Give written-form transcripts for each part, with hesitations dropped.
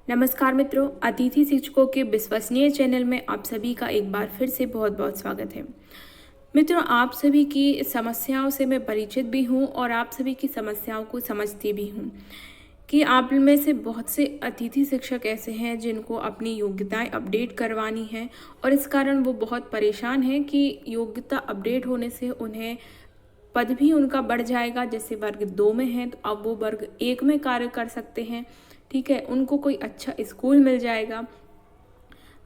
नमस्कार मित्रों, अतिथि शिक्षकों के विश्वसनीय चैनल में आप सभी का एक बार फिर से बहुत बहुत स्वागत है। मित्रों, आप सभी की समस्याओं से मैं परिचित भी हूँ और आप सभी की समस्याओं को समझती भी हूँ कि आप में से बहुत से अतिथि शिक्षक ऐसे हैं जिनको अपनी योग्यताएं अपडेट करवानी है और इस कारण वो बहुत परेशान हैं कि योग्यता अपडेट होने से उन्हें पद भी उनका बढ़ जाएगा। जैसे वर्ग 2 में है तो अब वो वर्ग 1 में कार्य कर सकते हैं। ठीक है, उनको कोई अच्छा स्कूल मिल जाएगा।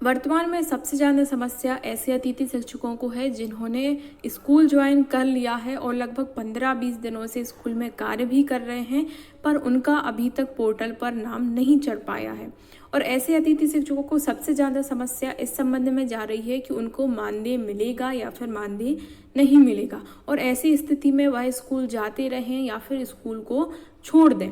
वर्तमान में सबसे ज़्यादा समस्या ऐसे अतिथि शिक्षकों को है जिन्होंने स्कूल ज्वाइन कर लिया है और लगभग 15-20 दिनों से स्कूल में कार्य भी कर रहे हैं, पर उनका अभी तक पोर्टल पर नाम नहीं चढ़ पाया है। और ऐसे अतिथि शिक्षकों को सबसे ज़्यादा समस्या इस संबंध में जा रही है कि उनको मानदेय मिलेगा या फिर मानदेय नहीं मिलेगा, और ऐसी स्थिति में वह स्कूल जाते रहें या फिर स्कूल को छोड़ दें।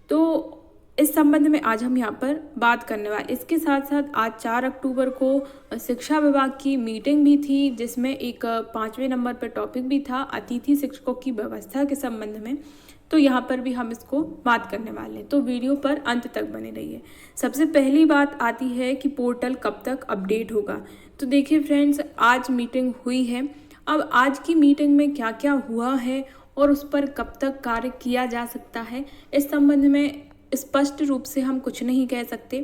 तो इस संबंध में आज हम यहाँ पर बात करने वाले। इसके साथ साथ आज 4 अक्टूबर को शिक्षा विभाग की मीटिंग भी थी, जिसमें एक 5वें नंबर पर टॉपिक भी था अतिथि शिक्षकों की व्यवस्था के संबंध में। तो यहाँ पर भी हम इसको बात करने वाले हैं, तो वीडियो पर अंत तक बने रहिए। सबसे पहली बात आती है कि पोर्टल कब तक अपडेट होगा। तो देखिए फ्रेंड्स, आज मीटिंग हुई है। अब आज की मीटिंग में क्या क्या हुआ है और उस पर कब तक कार्य किया जा सकता है, इस संबंध में स्पष्ट रूप से हम कुछ नहीं कह सकते,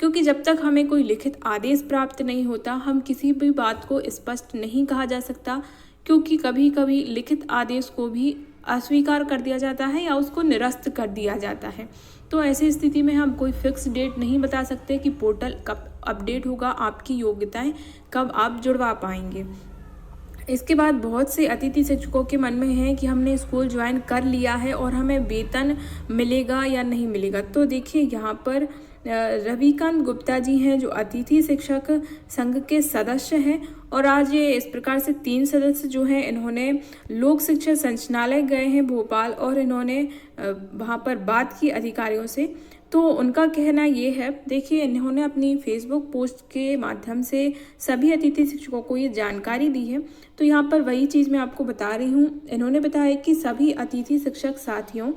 क्योंकि जब तक हमें कोई लिखित आदेश प्राप्त नहीं होता हम किसी भी बात को स्पष्ट नहीं कहा जा सकता, क्योंकि कभी कभी लिखित आदेश को भी अस्वीकार कर दिया जाता है या उसको निरस्त कर दिया जाता है। तो ऐसी स्थिति में हम कोई फिक्स डेट नहीं बता सकते कि पोर्टल कब अपडेट होगा, आपकी योग्यताएं कब आप जुड़वा पाएंगे। इसके बाद बहुत से अतिथि शिक्षकों के मन में है कि हमने स्कूल ज्वाइन कर लिया है और हमें वेतन मिलेगा या नहीं मिलेगा। तो देखिए, यहाँ पर रविकांत गुप्ता जी हैं जो अतिथि शिक्षक संघ के सदस्य हैं, और आज ये इस प्रकार से 3 सदस्य जो हैं इन्होंने लोक शिक्षा संचालनालय गए हैं भोपाल, और इन्होंने वहाँ पर बात की अधिकारियों से। तो उनका कहना ये है, देखिए इन्होंने अपनी फेसबुक पोस्ट के माध्यम से सभी अतिथि शिक्षकों को ये जानकारी दी है। तो यहाँ पर वही चीज़ मैं आपको बता रही हूँ। इन्होंने बताया कि सभी अतिथि शिक्षक साथियों,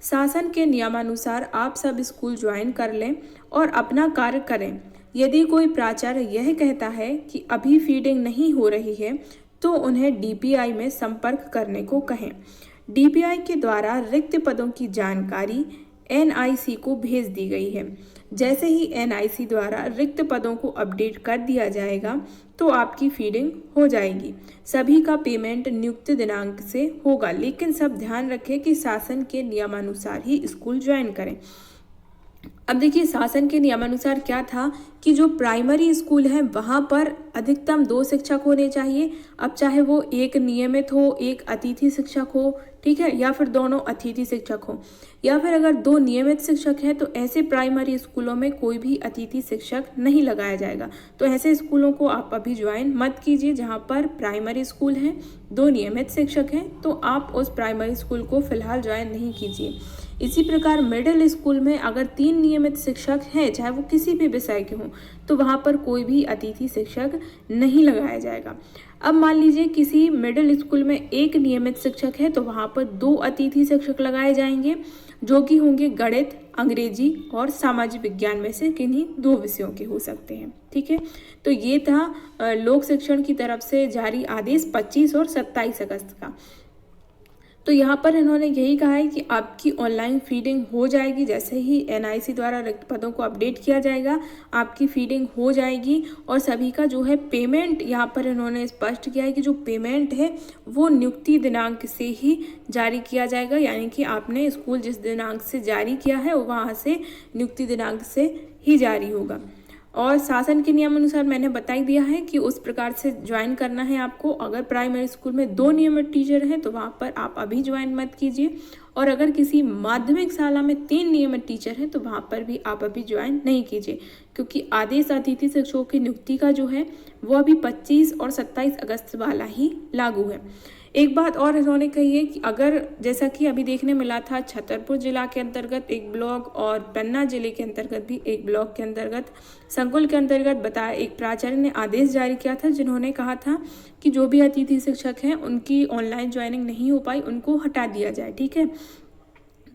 शासन के नियमानुसार आप सब स्कूल ज्वाइन कर लें और अपना कार्य करें। यदि कोई प्राचार्य यह कहता है कि अभी फीडिंग नहीं हो रही है तो उन्हें डीपीआई में संपर्क करने को कहें। डीपीआई के द्वारा रिक्त पदों की जानकारी एनआईसी को भेज दी गई है। जैसे ही एनआईसी द्वारा रिक्त पदों को अपडेट कर दिया जाएगा तो आपकी फीडिंग हो जाएगी। सभी का पेमेंट नियुक्त दिनांक से होगा, लेकिन सब ध्यान रखें कि शासन के नियमानुसार ही स्कूल ज्वाइन करें। अब देखिए, शासन के नियमानुसार क्या था कि जो प्राइमरी स्कूल है वहाँ पर अधिकतम 2 शिक्षक होने चाहिए। अब चाहे वो एक नियमित हो, एक अतिथि शिक्षक हो, ठीक है, या फिर दोनों अतिथि शिक्षक हो, या फिर अगर 2 नियमित शिक्षक हैं तो ऐसे प्राइमरी स्कूलों में कोई भी अतिथि शिक्षक नहीं लगाया जाएगा। तो ऐसे स्कूलों को आप अभी ज्वाइन मत कीजिए जहाँ पर प्राइमरी स्कूल हैं, 2 नियमित शिक्षक हैं, तो आप उस प्राइमरी स्कूल को फिलहाल ज्वाइन नहीं कीजिए। इसी प्रकार मिडिल स्कूल में अगर 3 नियमित शिक्षक हैं, चाहे वो किसी भी विषय के हों, तो वहाँ पर कोई भी अतिथि शिक्षक नहीं लगाया जाएगा। अब मान लीजिए किसी मिडिल स्कूल में 1 नियमित शिक्षक है तो वहाँ पर 2 अतिथि शिक्षक लगाए जाएंगे, जो कि होंगे गणित, अंग्रेजी और सामाजिक विज्ञान में से किन्हीं 2 विषयों के हो सकते हैं। ठीक है, तो ये था लोक शिक्षण की तरफ से जारी आदेश 25 और 27 अगस्त का। तो यहाँ पर इन्होंने यही कहा है कि आपकी ऑनलाइन फीडिंग हो जाएगी। जैसे ही एनआईसी द्वारा रिक्त पदों को अपडेट किया जाएगा आपकी फीडिंग हो जाएगी, और सभी का जो है पेमेंट, यहाँ पर इन्होंने स्पष्ट किया है कि जो पेमेंट है वो नियुक्ति दिनांक से ही जारी किया जाएगा, यानी कि आपने स्कूल जिस दिनांक से जारी किया है वहाँ से नियुक्ति दिनांक से ही जारी होगा। और शासन के नियमानुसार मैंने बता ही दिया है कि उस प्रकार से ज्वाइन करना है आपको। अगर प्राइमरी स्कूल में 2 नियमित टीचर हैं तो वहाँ पर आप अभी ज्वाइन मत कीजिए, और अगर किसी माध्यमिक शाला में 3 नियमित टीचर हैं तो वहाँ पर भी आप अभी ज्वाइन नहीं कीजिए, क्योंकि आदेश अतिथि शिक्षकों की नियुक्ति का जो है वो अभी 25 और 27 अगस्त वाला ही लागू है। एक बात और इन्होंने कही है कि अगर, जैसा कि अभी देखने मिला था, छतरपुर जिला के अंतर्गत एक ब्लॉक और पन्ना जिले के अंतर्गत भी एक ब्लॉक के अंतर्गत संकुल के अंतर्गत बताया, एक प्राचार्य ने आदेश जारी किया था जिन्होंने कहा था कि जो भी अतिथि शिक्षक हैं उनकी ऑनलाइन ज्वाइनिंग नहीं हो पाई उनको हटा दिया जाए। ठीक है,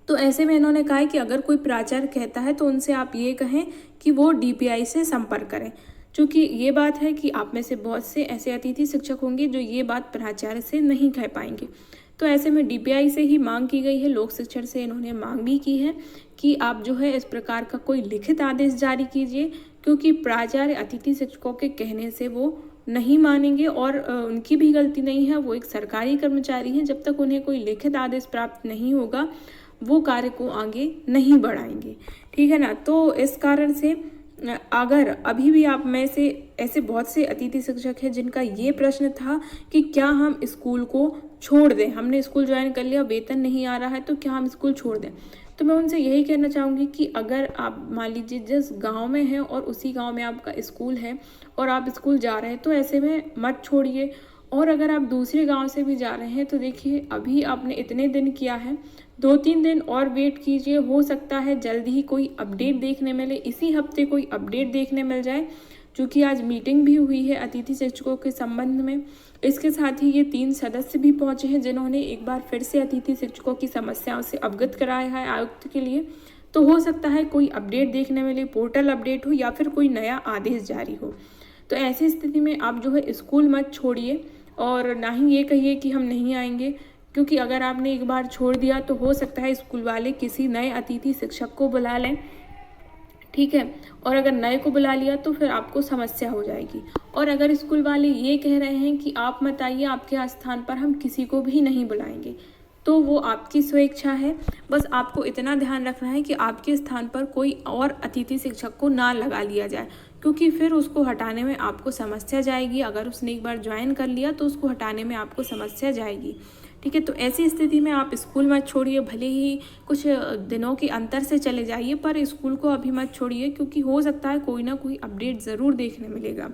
तो ऐसे में इन्होंने कहा है कि अगर कोई प्राचार्य कहता है तो उनसे आप ये कहें कि वो डीपीआई से संपर्क करें। चूँकि ये बात है कि आप में से बहुत से ऐसे अतिथि शिक्षक होंगे जो ये बात प्राचार्य से नहीं कह पाएंगे। तो ऐसे में डीपीआई से ही मांग की गई है, लोक शिक्षण से इन्होंने मांग भी की है कि आप जो है इस प्रकार का कोई लिखित आदेश जारी कीजिए, क्योंकि प्राचार्य अतिथि शिक्षकों के कहने से वो नहीं मानेंगे और उनकी भी गलती नहीं है, वो एक सरकारी कर्मचारी हैं। जब तक उन्हें कोई लिखित आदेश प्राप्त नहीं होगा वो कार्य को आगे नहीं बढ़ाएंगे, ठीक है ना। तो इस कारण से अगर अभी भी आप में से ऐसे बहुत से अतिथि शिक्षक हैं जिनका ये प्रश्न था कि क्या हम स्कूल को छोड़ दें, हमने स्कूल ज्वाइन कर लिया, वेतन नहीं आ रहा है तो क्या हम स्कूल छोड़ दें, तो मैं उनसे यही कहना चाहूँगी कि अगर आप मान लीजिए जिस गांव में हैं और उसी गांव में आपका स्कूल है और आप स्कूल जा रहे हैं तो ऐसे में मत छोड़िए। और अगर आप दूसरे गांव से भी जा रहे हैं तो देखिए अभी आपने इतने दिन किया है, 2-3 दिन और वेट कीजिए, हो सकता है जल्दी ही कोई अपडेट देखने मिले, इसी हफ्ते कोई अपडेट देखने मिल जाए। क्योंकि आज मीटिंग भी हुई है अतिथि शिक्षकों के संबंध में, इसके साथ ही ये 3 सदस्य भी पहुंचे हैं जिन्होंने एक बार फिर से अतिथि शिक्षकों की समस्याओं से अवगत कराया है आयुक्त के लिए। तो हो सकता है कोई अपडेट देखने मिले, पोर्टल अपडेट हो या फिर कोई नया आदेश जारी हो। तो ऐसी स्थिति में आप जो है स्कूल मत छोड़िए और ना ही ये कहिए कि हम नहीं आएंगे, क्योंकि अगर आपने एक बार छोड़ दिया तो हो सकता है स्कूल वाले किसी नए अतिथि शिक्षक को बुला लें, ठीक है। और अगर नए को बुला लिया तो फिर आपको समस्या हो जाएगी। और अगर स्कूल वाले ये कह रहे हैं कि आप मत आइए, आपके स्थान पर हम किसी को भी नहीं बुलाएंगे, तो वो आपकी स्वेच्छा है। बस आपको इतना ध्यान रखना है कि आपके स्थान पर कोई और अतिथि शिक्षक को ना लगा लिया जाए, क्योंकि फिर उसको हटाने में आपको समस्या जाएगी। अगर उसने एक बार ज्वाइन कर लिया तो उसको हटाने में आपको समस्या जाएगी, ठीक है। तो ऐसी स्थिति में आप स्कूल मत छोड़िए, भले ही कुछ दिनों के अंतर से चले जाइए पर स्कूल को अभी मत छोड़िए, क्योंकि हो सकता है कोई ना कोई अपडेट ज़रूर देखने मिलेगा।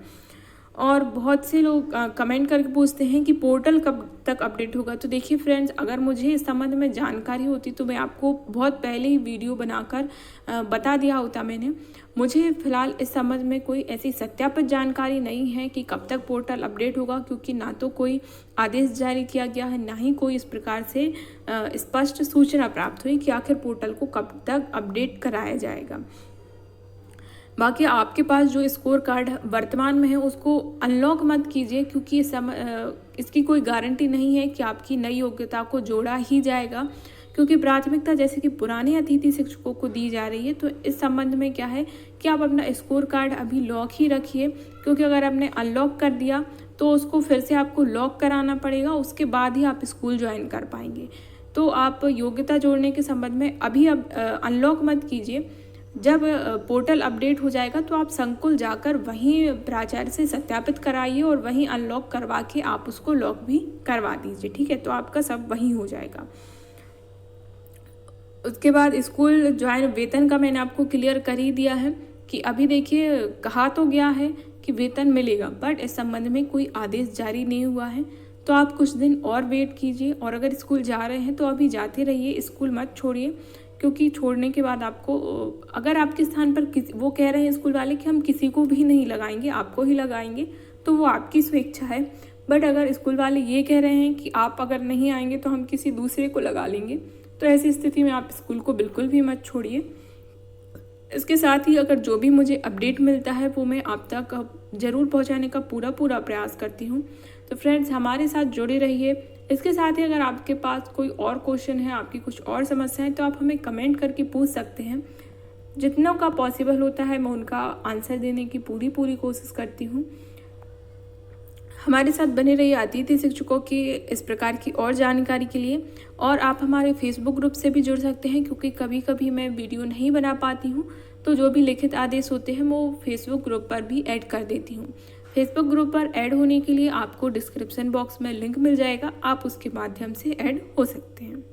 और बहुत से लोग कमेंट करके पूछते हैं कि पोर्टल कब तक अपडेट होगा। तो देखिए फ्रेंड्स, अगर मुझे इस संबंध में जानकारी होती तो मैं आपको बहुत पहले ही वीडियो बनाकर बता दिया होता मैंने। मुझे फ़िलहाल इस संबंध में कोई ऐसी सत्यापित जानकारी नहीं है कि कब तक पोर्टल अपडेट होगा, क्योंकि ना तो कोई आदेश जारी किया गया है, ना ही कोई इस प्रकार से स्पष्ट सूचना प्राप्त हुई कि आखिर पोर्टल को कब तक अपडेट कराया जाएगा। बाकी आपके पास जो स्कोर कार्ड वर्तमान में है उसको अनलॉक मत कीजिए, क्योंकि इसकी कोई गारंटी नहीं है कि आपकी नई योग्यता को जोड़ा ही जाएगा, क्योंकि प्राथमिकता जैसे कि पुराने अतिथि शिक्षकों को दी जा रही है। तो इस संबंध में क्या है कि आप अपना स्कोर कार्ड अभी लॉक ही रखिए, क्योंकि अगर आपने अनलॉक कर दिया तो उसको फिर से आपको लॉक कराना पड़ेगा, उसके बाद ही आप स्कूल ज्वाइन कर पाएंगे। तो आप योग्यता जोड़ने के संबंध में अभी अब अनलॉक मत कीजिए। जब पोर्टल अपडेट हो जाएगा तो आप संकुल जाकर वहीं प्राचार्य से सत्यापित कराइए और वहीं अनलॉक करवा के आप उसको लॉक भी करवा दीजिए, ठीक है। तो आपका सब वहीं हो जाएगा। उसके बाद स्कूल ज्वाइन वेतन का मैंने आपको क्लियर कर ही दिया है कि अभी देखिए कहा तो गया है कि वेतन मिलेगा, बट इस संबंध में कोई आदेश जारी नहीं हुआ है। तो आप कुछ दिन और वेट कीजिए, और अगर स्कूल जा रहे हैं तो अभी जाते रहिए, स्कूल मत छोड़िए, क्योंकि छोड़ने के बाद आपको अगर आपके स्थान पर वो कह रहे हैं स्कूल वाले कि हम किसी को भी नहीं लगाएंगे, आपको ही लगाएंगे, तो वो आपकी स्वेच्छा है। बट अगर स्कूल वाले ये कह रहे हैं कि आप अगर नहीं आएंगे तो हम किसी दूसरे को लगा लेंगे, तो ऐसी स्थिति में आप स्कूल को बिल्कुल भी मत छोड़िए। इसके साथ ही अगर जो भी मुझे अपडेट मिलता है वो मैं आप तक ज़रूर पहुंचाने का पूरा प्रयास करती हूं। तो फ्रेंड्स, हमारे साथ जुड़े रहिए। इसके साथ ही अगर आपके पास कोई और क्वेश्चन है, आपकी कुछ और समस्या है, तो आप हमें कमेंट करके पूछ सकते हैं। जितना का पॉसिबल होता है मैं उनका आंसर देने की पूरी कोशिश करती हूँ। हमारे साथ बने रहिए अतिथि शिक्षकों की इस प्रकार की और जानकारी के लिए। और आप हमारे फेसबुक ग्रुप से भी जुड़ सकते हैं, क्योंकि कभी कभी मैं वीडियो नहीं बना पाती हूँ, तो जो भी लिखित आदेश होते हैं वो फेसबुक ग्रुप पर भी ऐड कर देती हूँ। फेसबुक ग्रुप पर ऐड होने के लिए आपको डिस्क्रिप्शन बॉक्स में लिंक मिल जाएगा, आप उसके माध्यम से ऐड हो सकते हैं।